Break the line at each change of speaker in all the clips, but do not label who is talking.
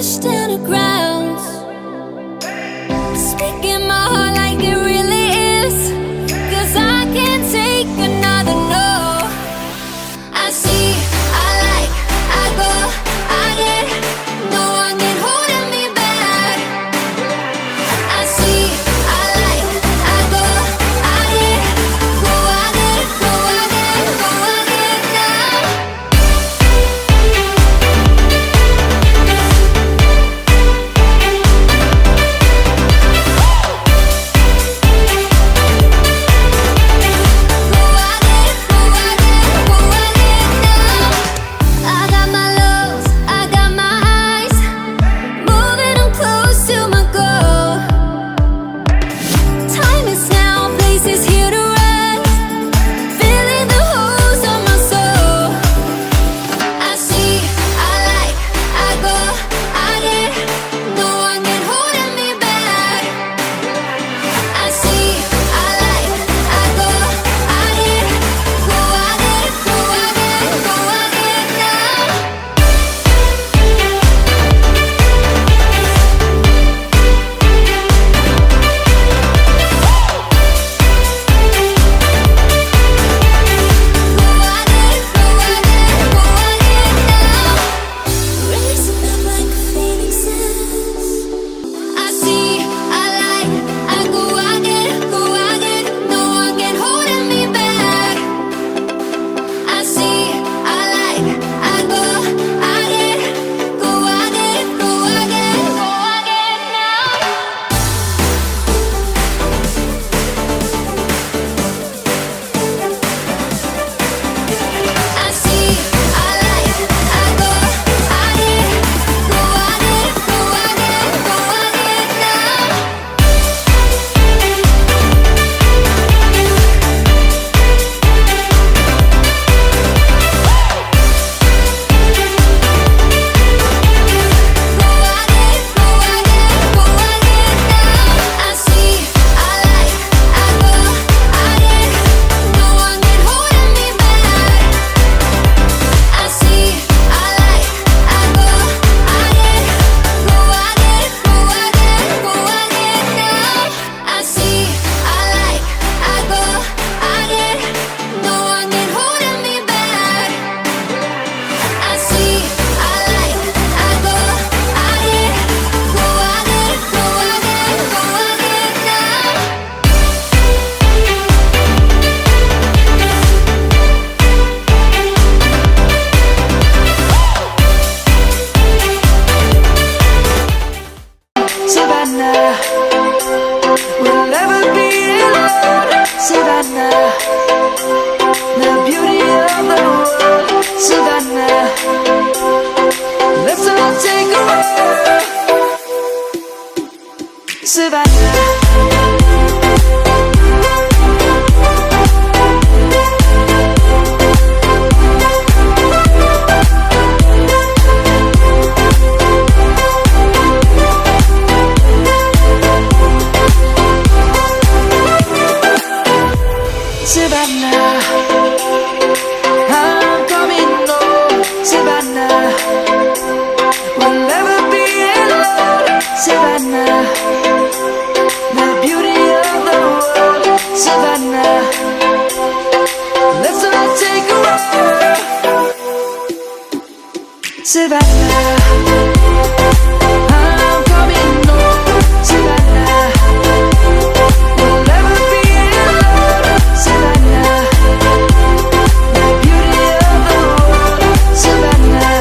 crushed down to ground. Speaking my heart like it really is, 'cause I can't take another no. I see, I like, I go, I get, no one can holding me back. I see, I like, I go, I get, go, I get, go, I get, go, I get now. I got my lows, I got my highs, moving on close to my goal. Time is now, place is here to rest, filling the holes of my soul. I see, I like, I go, I get, no one can holding me back. I see, I like, I go, I get, go, I get, go, I get, go, I get now. Raising up like phoenixes. I see, I like, I go, I get, go, I get, no one can holding me back. I see, I like, I go, I get, go, I get, go, I get, go, I get now. I see, I like, I go, I get, go, I get, go, I get, go, I get now. I see, I like, I go, I get, no one can holding me back. I see, I like, I go, I get, go, I get, go, I get, go, I get now. I see, I like, I go, I get, no one can holding me back. I see, I like, I go, I get, go, I get, go, I get, go, I get now.
Savannah, we'll never be alone. Savannah, the beauty of the world. Savannah, let's all take a walk. Savannah. Savannah, I'm coming home. Savannah, we'll never be alone. Savannah, the beauty of the world. Savannah, let's all take a walk. Savannah, I'm coming home. Savannah, we'll never be alone. Savannah, the beauty of the world. Savannah,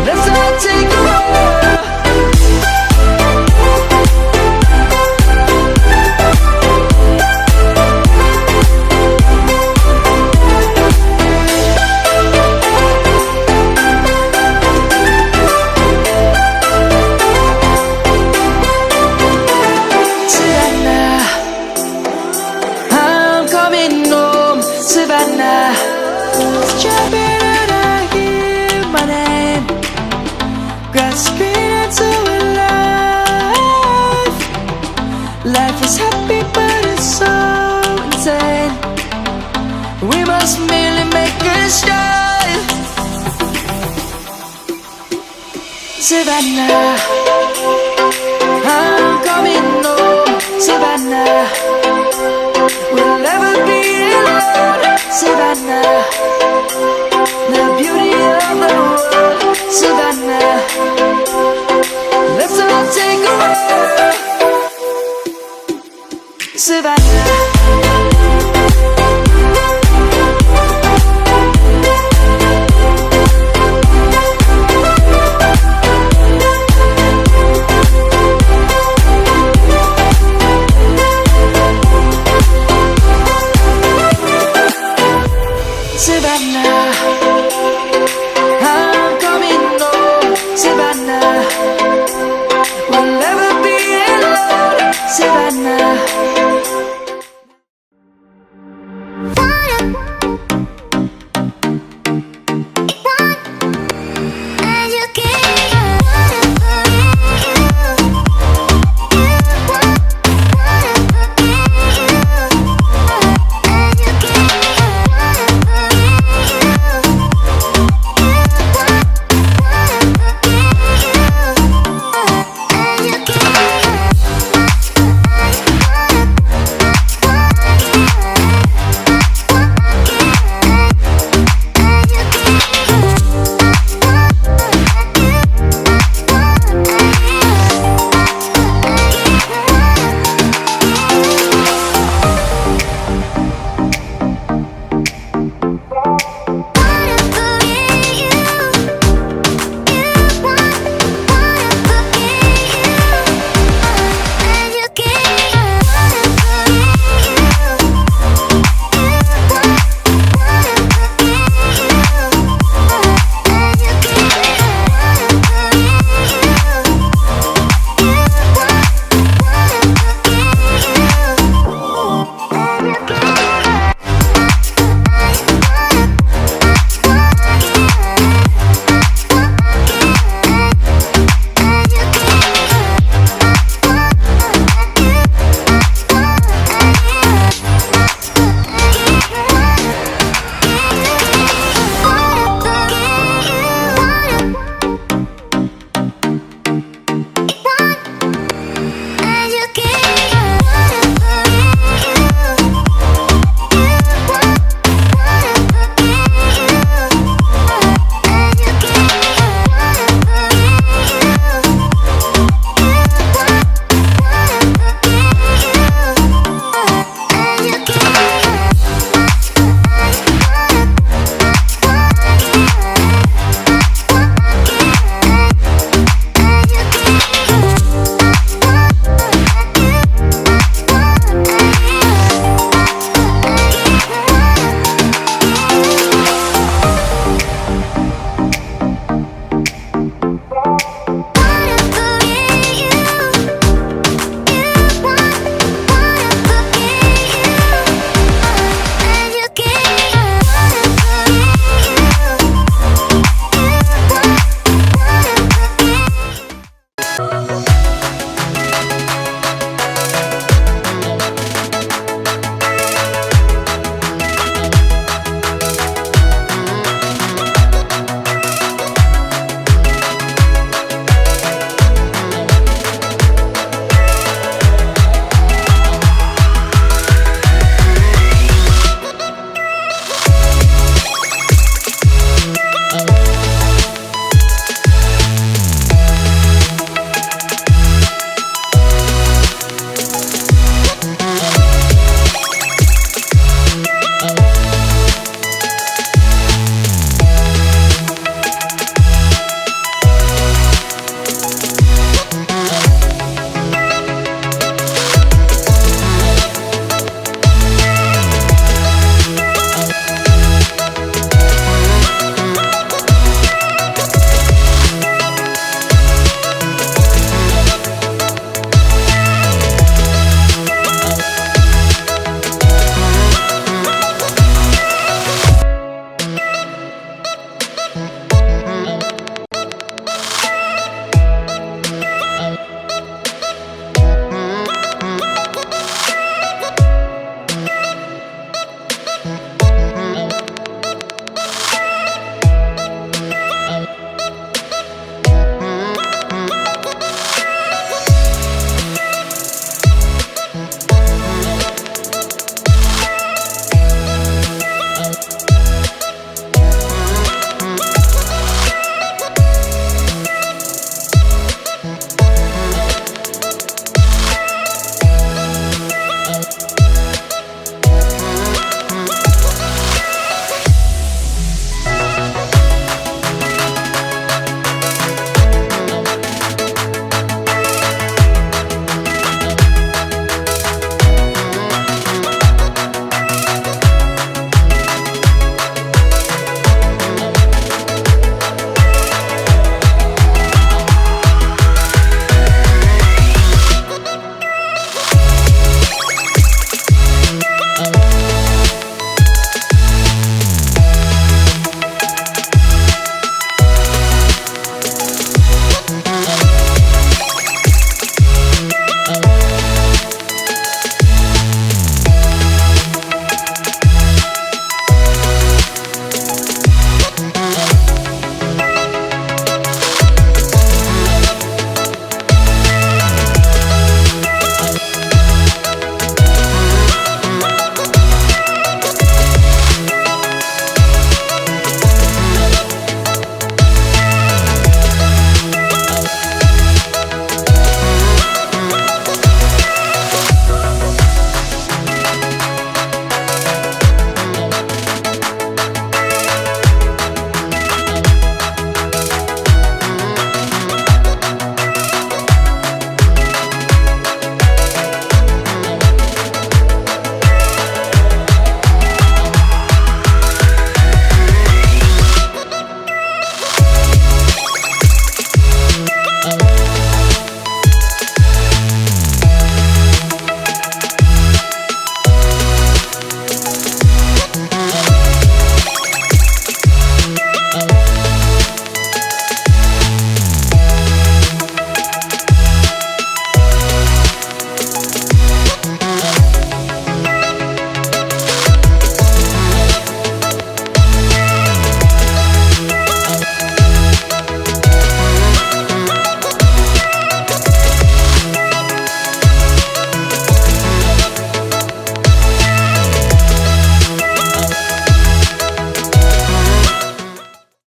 let's all take a walk. Savannah.